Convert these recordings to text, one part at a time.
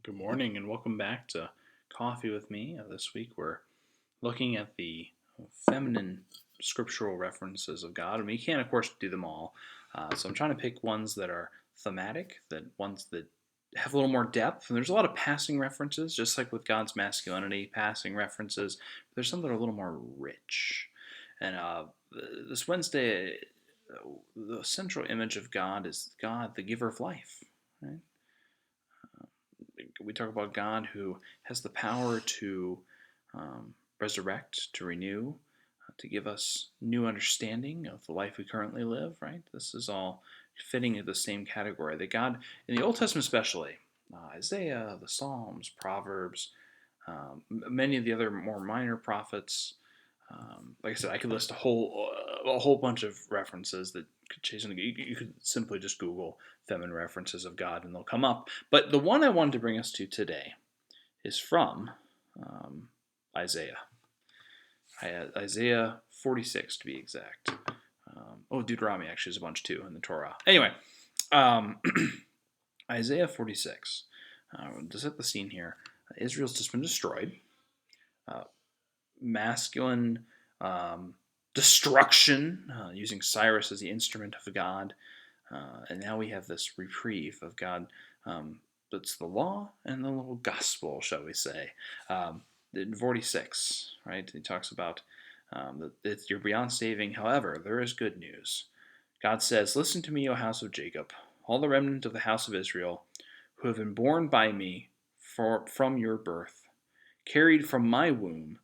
Good morning and welcome back to Coffee with Me. This week we're looking at the feminine scriptural references of God, and we can't, of course, do them all. So I'm trying to pick ones that are thematic, that ones that have a little more depth. And there's a lot of passing references, just like with God's masculinity, passing references. But there's some that are a little more rich. And this Wednesday, the central image of God is God, the giver of life. Right? We talk about God who has the power to resurrect, to renew, to give us new understanding of the life we currently live, right? This is all fitting in the same category. That God, in the Old Testament especially, Isaiah, the Psalms, Proverbs, many of the other more minor prophets, like I said, I could list a whole bunch of references that could chase. You could simply just Google feminine references of God, and they'll come up. But the one I wanted to bring us to today is from Isaiah. Isaiah 46 to be exact. Deuteronomy actually is a bunch too in the Torah. Anyway, um, Isaiah 46. To set the scene here, Israel's just been destroyed. Masculine destruction, using Cyrus as the instrument of God. And now we have this reprieve of God. That's the law and the little gospel, shall we say. In 46, right, he talks about that you're beyond saving. However, there is good news. God says, "Listen to me, O house of Jacob, all the remnant of the house of Israel, who have been born by me from your birth, carried from my womb.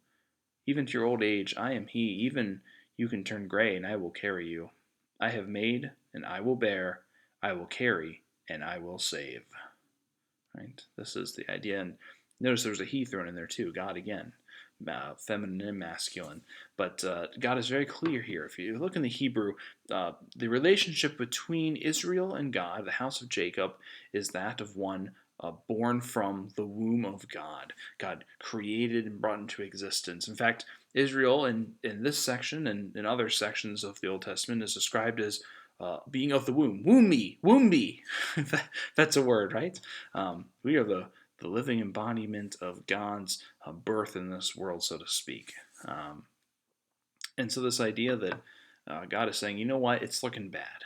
Even to your old age, I am he. Even you can turn gray, and I will carry you. I have made, and I will bear. I will carry, and I will save." Right? This is the idea. And notice there's a he thrown in there too. God again, feminine and masculine. But God is very clear here. If you look in the Hebrew, the relationship between Israel and God, the house of Jacob, is that of one born from the womb of God. God created and brought into existence. In fact, Israel in this section and in other sections of the Old Testament is described as being of the womb. Womb me, womb me. That's a word, right? We are the living embodiment of God's birth in this world, so to speak. And so this idea that God is saying, you know what, it's looking bad.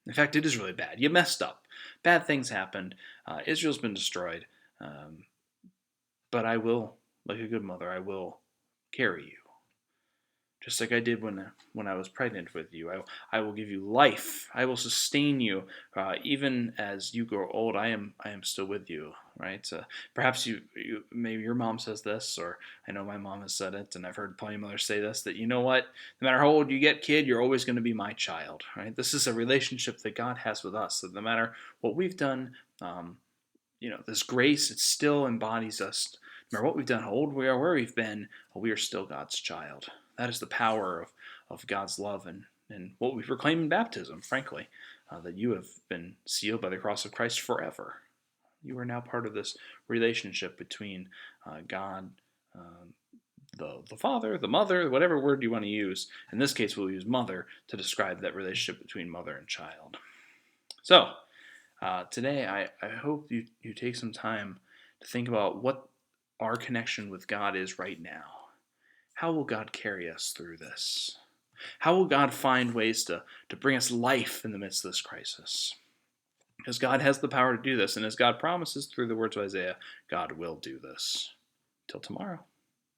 In fact, it is really bad. You messed up. Bad things happened. Israel's been destroyed. But I will, like a good mother, I will carry you. Just like I did when I was pregnant with you. I will give you life. I will sustain you. Even as you grow old, I am still with you, right? Perhaps maybe your mom says this, or I know my mom has said it, and I've heard plenty of mothers say this, that you know what? No matter how old you get, kid, you're always going to be my child, right? This is a relationship that God has with us, that no matter what we've done, this grace, it still embodies us. No matter what we've done, how old we are, where we've been, we are still God's child. That is the power of God's love and what we proclaim in baptism, frankly, that you have been sealed by the cross of Christ forever. You are now part of this relationship between God, the Father, the Mother, whatever word you want to use. In this case, we'll use mother to describe that relationship between mother and child. So, today, I hope you take some time to think about what our connection with God is right now. How will God carry us through this? How will God find ways to bring us life in the midst of this crisis? Because God has the power to do this, and as God promises through the words of Isaiah, God will do this. Till tomorrow.